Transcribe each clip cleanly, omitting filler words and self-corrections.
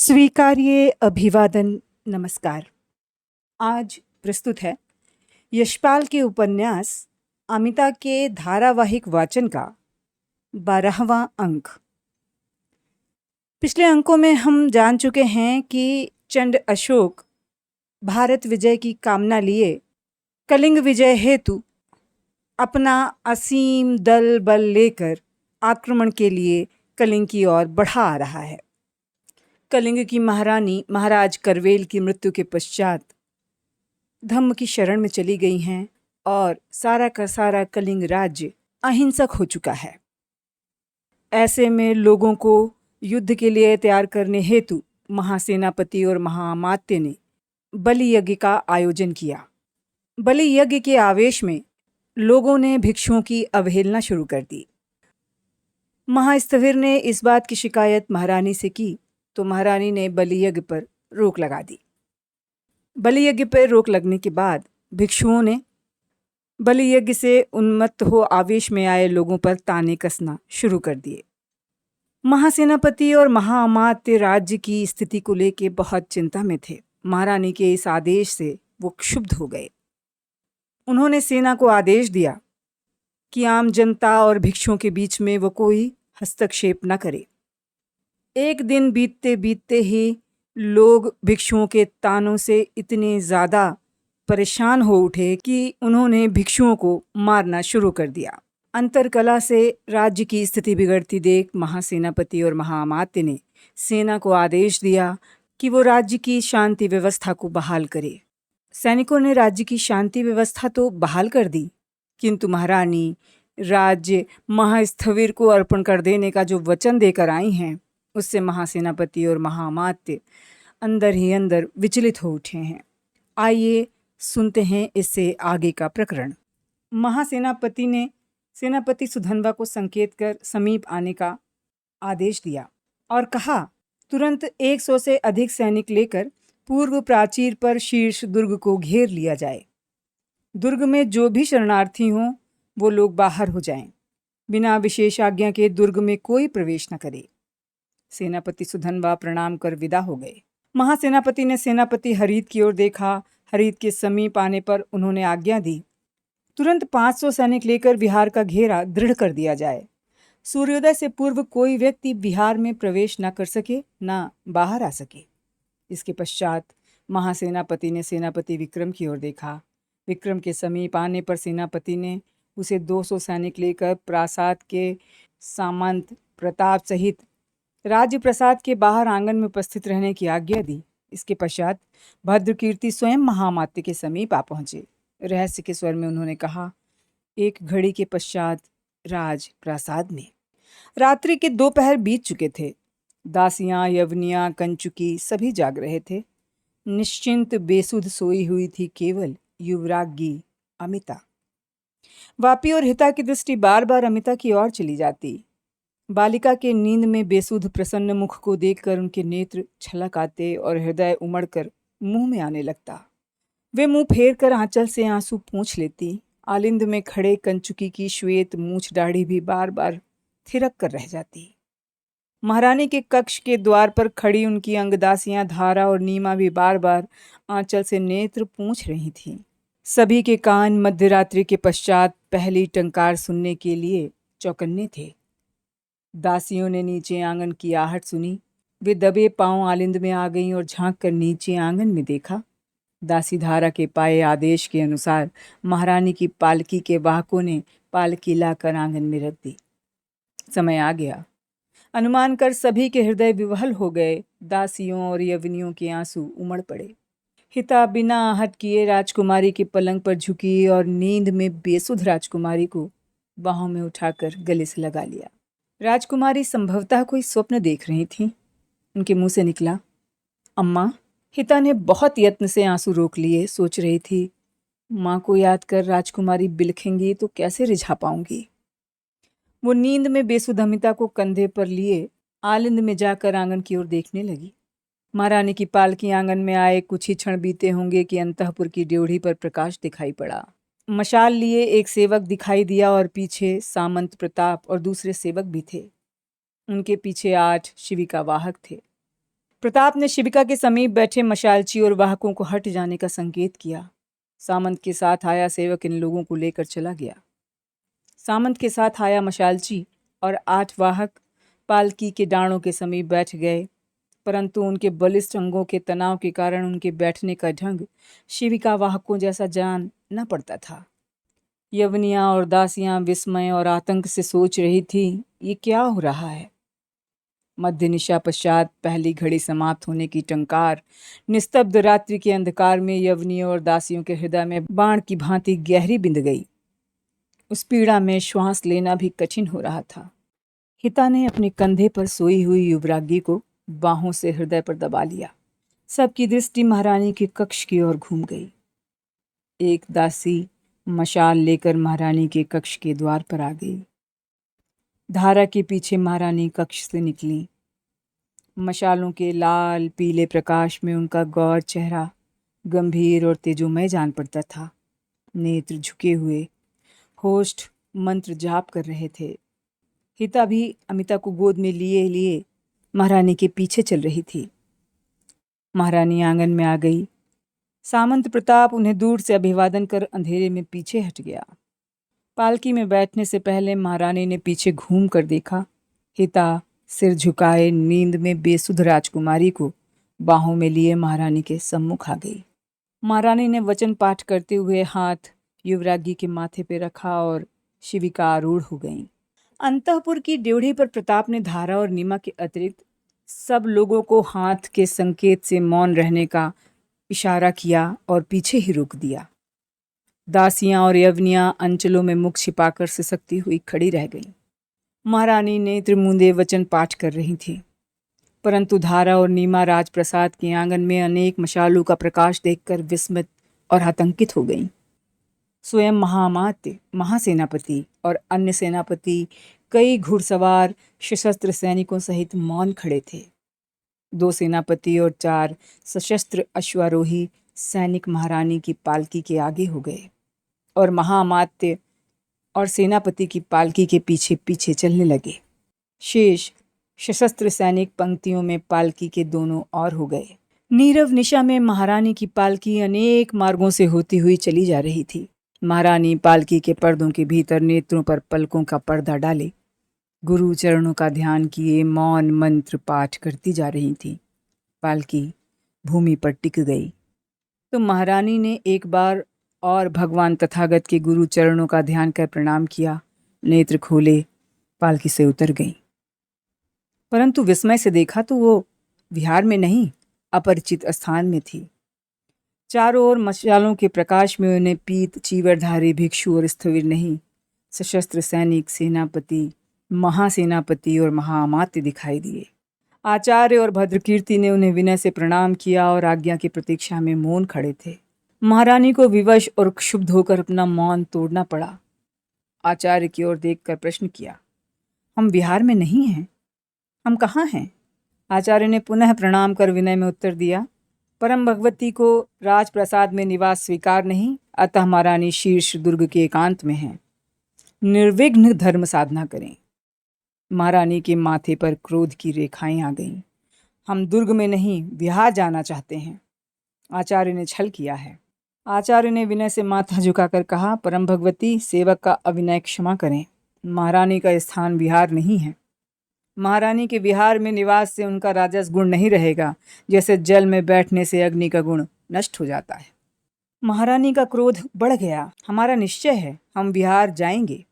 स्वीकार्य अभिवादन। नमस्कार। आज प्रस्तुत है यशपाल के उपन्यास अमिता के धारावाहिक वाचन का 12वां अंक। पिछले अंकों में हम जान चुके हैं कि चंड अशोक भारत विजय की कामना लिए कलिंग विजय हेतु अपना असीम दल बल लेकर आक्रमण के लिए कलिंग की ओर बढ़ा आ रहा है। कलिंग की महारानी महाराज करवेल की मृत्यु के पश्चात धम्म की शरण में चली गई हैं और सारा का सारा कलिंग राज्य अहिंसक हो चुका है। ऐसे में लोगों को युद्ध के लिए तैयार करने हेतु महासेनापति और महाअमात्य ने बलि यज्ञ का आयोजन किया। बलि यज्ञ के आवेश में लोगों ने भिक्षुओं की अवहेलना शुरू कर दी। महास्थविर ने इस बात की शिकायत महारानी से की तो महारानी ने बलि यज्ञ पर रोक लगा दी। बलि यज्ञ पर रोक लगने के बाद भिक्षुओं ने बलि यज्ञ से उन्मत्त हो आवेश में आए लोगों पर ताने कसना शुरू कर दिए। महासेनापति और महाअमात्य राज्य की स्थिति को लेकर बहुत चिंता में थे। महारानी के इस आदेश से वो क्षुब्ध हो गए। उन्होंने सेना को आदेश दिया कि आम जनता और भिक्षुओं के बीच में वो कोई हस्तक्षेप न करे। एक दिन बीतते बीतते ही लोग भिक्षुओं के तानों से इतने ज़्यादा परेशान हो उठे कि उन्होंने भिक्षुओं को मारना शुरू कर दिया। अंतरकला से राज्य की स्थिति बिगड़ती देख महासेनापति और महाअमात्य ने सेना को आदेश दिया कि वो राज्य की शांति व्यवस्था को बहाल करे। सैनिकों ने राज्य की शांति व्यवस्था तो बहाल कर दी, किंतु महारानी राज्य महास्थविर को अर्पण कर देने का जो वचन देकर आई हैं उससे महासेनापति और महाअमात्य अंदर ही अंदर विचलित हो उठे हैं। आइए सुनते हैं इससे आगे का प्रकरण। महासेनापति ने सेनापति सुधन्वा को संकेत कर समीप आने का आदेश दिया और कहा, तुरंत 100 से अधिक सैनिक लेकर पूर्व प्राचीर पर शीर्ष दुर्ग को घेर लिया जाए। दुर्ग में जो भी शरणार्थी हों वो लोग बाहर हो जाएं। बिना विशेष आज्ञा के दुर्ग में कोई प्रवेश न करे। सेनापति सुधन्वा प्रणाम कर विदा हो गए। महासेनापति ने सेनापति हरित की ओर देखा। हरित के समीप आने पर उन्होंने आज्ञा दी, तुरंत 500 सैनिक लेकर विहार का घेरा दृढ़ कर दिया जाए। सूर्योदय से पूर्व कोई व्यक्ति विहार में प्रवेश न कर सके न बाहर आ सके। इसके पश्चात महासेनापति ने सेनापति विक्रम की ओर देखा। विक्रम के समीप आने पर सेनापति ने उसे 200 सैनिक लेकर प्रासाद के सामंत प्रताप सहित राज्य प्रसाद के बाहर आंगन में उपस्थित रहने की आज्ञा दी। इसके पश्चात भद्रकीर्ति स्वयं महाअमात्य के समीप आ पहुंचे। रहस्य के स्वर में उन्होंने कहा, एक घड़ी के पश्चात राज प्रासाद में रात्रि के 2 पहर बीत चुके थे। दासियां, यवनियां, कंचुकी सभी जाग रहे थे। निश्चिंत बेसुध सोई हुई थी केवल युवराज्ञी अमिता। वापी और हिता की दृष्टि बार बार अमिता की ओर चली जाती। बालिका के नींद में बेसुध प्रसन्न मुख को देखकर उनके नेत्र छलक आते और हृदय उमड़कर मुंह में आने लगता। वे मुंह फेर कर आंचल से आंसू पोंछ लेती। आलिंद में खड़े कंचुकी की श्वेत मूछ दाढ़ी भी बार बार थिरक कर रह जाती। महारानी के कक्ष के द्वार पर खड़ी उनकी अंगदासियां धारा और नीमा भी बार बार आंचल से नेत्र पोंछ रही थीं। सभी के कान मध्यरात्रि के पश्चात पहली टंकार सुनने के लिए चौकन्ने थे। दासियों ने नीचे आंगन की आहट सुनी। वे दबे पांव आलिंद में आ गईं और झांक कर नीचे आंगन में देखा। दासी धारा के पाए आदेश के अनुसार महारानी की पालकी के वाहकों ने पालकी लाकर आंगन में रख दी। समय आ गया। अनुमान कर सभी के हृदय विवहल हो गए। दासियों और यवनियों के आंसू उमड़ पड़े। हिता बिना आहट किए राजकुमारी के पलंग पर झुकी और नींद में बेसुध राजकुमारी को बाहों में उठाकर गले से लगा लिया। राजकुमारी संभवतः कोई स्वप्न देख रही थीं। उनके मुंह से निकला, अम्मा। हिता ने बहुत यत्न से आंसू रोक लिए। सोच रही थी, माँ को याद कर राजकुमारी बिलखेंगी तो कैसे रिझा पाऊंगी। वो नींद में बेसुध अमिता को कंधे पर लिए आलिंद में जाकर आंगन की ओर देखने लगी। महारानी की पालकी आंगन में आए कुछ ही क्षण बीते होंगे कि अंतःपुर की ड्योढ़ी पर प्रकाश दिखाई पड़ा। मशाल लिए एक सेवक दिखाई दिया और पीछे सामंत प्रताप और दूसरे सेवक भी थे। उनके पीछे 8 शिविका वाहक थे। प्रताप ने शिविका के समीप बैठे मशालची और वाहकों को हट जाने का संकेत किया। सामंत के साथ आया सेवक इन लोगों को लेकर चला गया। सामंत के साथ आया मशालची और 8 वाहक पालकी के डांडों के समीप बैठ गए, परंतु उनके बलिष्ठ अंगों के तनाव के कारण उनके बैठने का ढंग शिविका वाहकों जैसा जान न पड़ता था। यवनियाँ और दासियाँ विस्मय और आतंक से सोच रही थी, ये क्या हो रहा है। मध्य निशा पश्चात पहली घड़ी समाप्त होने की टंकार निस्तब्ध रात्रि के अंधकार में यवनियों और दासियों के हृदय में बाण की भांति गहरी बिंध गई। उस पीड़ा में श्वास लेना भी कठिन हो रहा था। हिता ने अपने कंधे पर सोई हुई युवरागी को बाहों से हृदय पर दबा लिया। सबकी दृष्टि महारानी के कक्ष की ओर घूम गई। एक दासी मशाल लेकर महारानी के कक्ष के द्वार पर आ गई। धारा के पीछे महारानी कक्ष से निकली। मशालों के लाल पीले प्रकाश में उनका गौर चेहरा गंभीर और तेजोमय जान पड़ता था। नेत्र झुके हुए होष्ठ मंत्र जाप कर रहे थे। हिता भी अमिता को गोद में लिए लिए महारानी के पीछे चल रही थी। महारानी आंगन में आ गई। सामंत प्रताप उन्हें दूर से अभिवादन कर अंधेरे में पीछे हट गया। पालकी में बैठने से पहले महारानी ने पीछे घूम कर देखा। हिता सिर झुकाए नींद में बेसुध राजकुमारी को बाहों में लिए महारानी के सम्मुख आ गई। महारानी ने वचन पाठ करते हुए हाथ युवरागी के माथे पे रखा और शिविका आरूढ़ हो गईं। अंतःपुर की ड्योढ़ी पर प्रताप ने धारा और नीमा के अतिरिक्त सब लोगों को हाथ के संकेत से मौन रहने का इशारा किया और पीछे ही रोक दिया। दासियां और यवनियां अंचलों में मुख छिपाकर सिसकती हुई खड़ी रह गईं। महारानी नेत्र मूंदे वचन पाठ कर रही थी, परंतु धारा और नीमा राजप्रसाद के आंगन में अनेक मशालों का प्रकाश देखकर विस्मित और आतंकित हो गईं। स्वयं महामात्य, महासेनापति और अन्य सेनापति, कई घुड़सवार सशस्त्र सैनिकों सहित मौन खड़े थे। 2 सेनापति और 4 सशस्त्र अश्वारोही सैनिक महारानी की पालकी के आगे हो गए और महामात्य और सेनापति की पालकी के पीछे पीछे चलने लगे। शेष सशस्त्र सैनिक पंक्तियों में पालकी के दोनों ओर हो गए। नीरव निशा में महारानी की पालकी अनेक मार्गों से होती हुई चली जा रही थी। महारानी पालकी के पर्दों के भीतर नेत्रों पर पलकों का पर्दा डाले गुरु चरणों का ध्यान किए मौन मंत्र पाठ करती जा रही थी। पालकी भूमि पर टिक गई तो महारानी ने एक बार और भगवान तथागत के गुरु चरणों का ध्यान कर प्रणाम किया। नेत्र खोले, पालकी से उतर गई, परंतु विस्मय से देखा तो वो विहार में नहीं, अपरिचित स्थान में थी। चारों ओर मशालों के प्रकाश में उन्हें पीत चीवरधारी भिक्षु और स्थविर नहीं, सशस्त्र सैनिक, सेनापति, महासेनापति और महामात्य दिखाई दिए। आचार्य और भद्रकीर्ति ने उन्हें विनय से प्रणाम किया और आज्ञा की प्रतीक्षा में मौन खड़े थे। महारानी को विवश और क्षुब्ध होकर अपना मौन तोड़ना पड़ा। आचार्य की ओर देखकर प्रश्न किया, हम विहार में नहीं हैं, हम कहाँ हैं? आचार्य ने पुनः प्रणाम कर विनय में उत्तर दिया, परम भगवती को राजप्रसाद में निवास स्वीकार नहीं, अतः महारानी शीर्ष दुर्ग के एकांत में हैं। निर्विघ्न धर्म साधना करें। महारानी के माथे पर क्रोध की रेखाएं आ गईं। हम दुर्ग में नहीं, विहार जाना चाहते हैं। आचार्य ने छल किया है। आचार्य ने विनय से माथा झुकाकर कहा, परम भगवती, सेवक का अविनय क्षमा करें। महारानी का स्थान विहार नहीं है। महारानी के विहार में निवास से उनका राजस गुण नहीं रहेगा, जैसे जल में बैठने से अग्नि का गुण नष्ट हो जाता है। महारानी का क्रोध बढ़ गया। हमारा निश्चय है, हम विहार जाएंगे।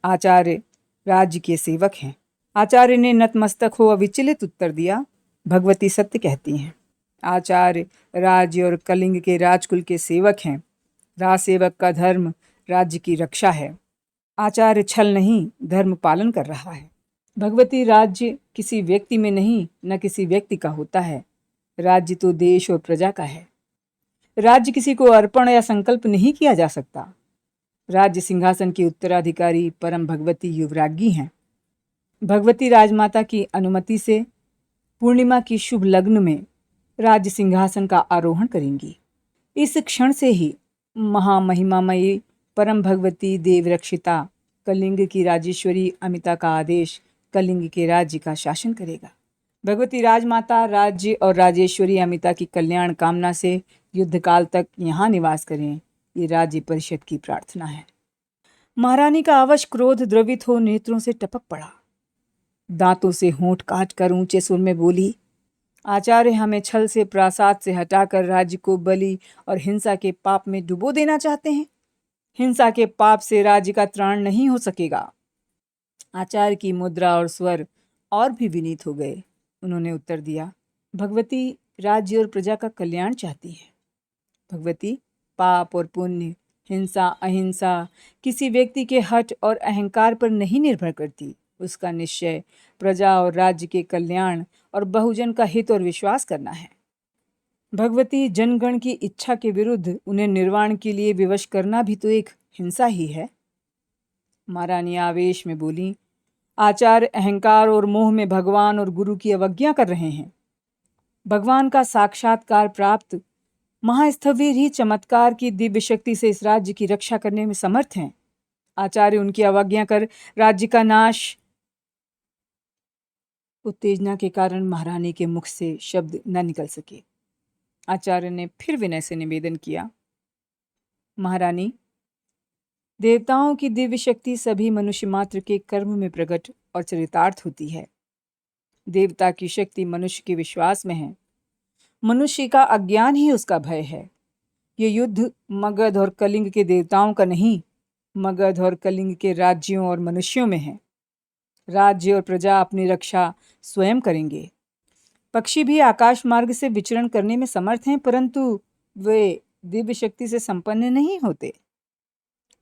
आचार्य राज्य के सेवक हैं। आचार्य ने नतमस्तक हो अविचलित उत्तर दिया, भगवती सत्य कहती हैं। आचार्य राज्य और कलिंग के राजकुल के सेवक हैं। राजसेवक का धर्म राज्य की रक्षा है। आचार्य छल नहीं, धर्म पालन कर रहा है। भगवती, राज्य किसी व्यक्ति में नहीं, न किसी व्यक्ति का होता है। राज्य तो देश और प्रजा का है। राज्य किसी को अर्पण या संकल्प नहीं किया जा सकता। राज्य सिंहासन की उत्तराधिकारी परम भगवती युवराज्ञी हैं। भगवती राजमाता की अनुमति से पूर्णिमा की शुभ लग्न में राज्य सिंहासन का आरोहण करेंगी। इस क्षण से ही महामहिमामयी परम भगवती देवरक्षिता कलिंग की राजेश्वरी अमिता का आदेश कलिंग के राज्य का शासन करेगा। भगवती राजमाता राज्य और राजेश्वरी अमिता की कल्याण कामना से युद्ध काल तक यहाँ निवास करें, ये राज्य परिषद की प्रार्थना है। महारानी का अवश क्रोध द्रवित हो नेत्रों से टपक पड़ा। दांतों से होंठ काट कर ऊंचे सुर में बोली, आचार्य हमें छल से प्रासाद से हटाकर राज्य को बलि और हिंसा के पाप में डुबो देना चाहते हैं। हिंसा के पाप से राज्य का त्राण नहीं हो सकेगा। आचार्य की मुद्रा और स्वर और भी विनीत हो गए। उन्होंने उत्तर दिया, भगवती राज्य और प्रजा का कल्याण चाहती है। भगवती, पाप और पुण्य, हिंसा अहिंसा किसी व्यक्ति के हठ और अहंकार पर नहीं निर्भर करती। उसका निश्चय प्रजा और राज्य के कल्याण और बहुजन का हित और विश्वास करना है। भगवती, जनगण की इच्छा के विरुद्ध उन्हें निर्वाण के लिए विवश करना भी तो एक हिंसा ही है। महारानी आवेश में बोली, आचार्य अहंकार और मोह में भगवान और गुरु की अवज्ञा कर रहे हैं। भगवान का साक्षात्कार प्राप्त महास्थवीर ही चमत्कार की दिव्य शक्ति से इस राज्य की रक्षा करने में समर्थ हैं। आचार्य उनकी अवज्ञा कर राज्य का नाश। उत्तेजना के कारण महारानी के मुख से शब्द न निकल सके। आचार्य ने फिर विनय से निवेदन किया, महारानी, देवताओं की दिव्य शक्ति सभी मनुष्य मात्र के कर्म में प्रकट और चरितार्थ होती है। देवता की शक्ति मनुष्य के विश्वास में है। मनुष्य का अज्ञान ही उसका भय है। ये युद्ध मगध और कलिंग के देवताओं का नहीं, मगध और कलिंग के राज्यों और मनुष्यों में है। राज्य और प्रजा अपनी रक्षा स्वयं करेंगे। पक्षी भी आकाश मार्ग से विचरण करने में समर्थ हैं, परंतु वे दिव्य शक्ति से संपन्न नहीं होते।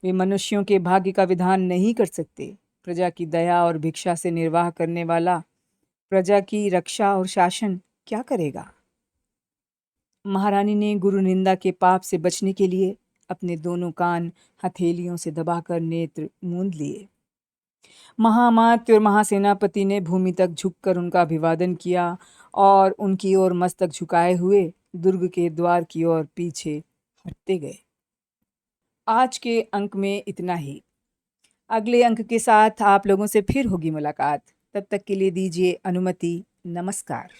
वे मनुष्यों के भाग्य का विधान नहीं कर सकते। प्रजा की दया और भिक्षा से निर्वाह करने वाला प्रजा की रक्षा और शासन क्या करेगा? महारानी ने गुरु निंदा के पाप से बचने के लिए अपने दोनों कान हथेलियों से दबाकर नेत्र मूंद लिए। महामात्य और महासेनापति ने भूमि तक झुककर उनका अभिवादन किया और उनकी ओर मस्तक झुकाए हुए दुर्ग के द्वार की ओर पीछे हटते गए। आज के अंक में इतना ही। अगले अंक के साथ आप लोगों से फिर होगी मुलाकात। तब तक के लिए दीजिए अनुमति। नमस्कार।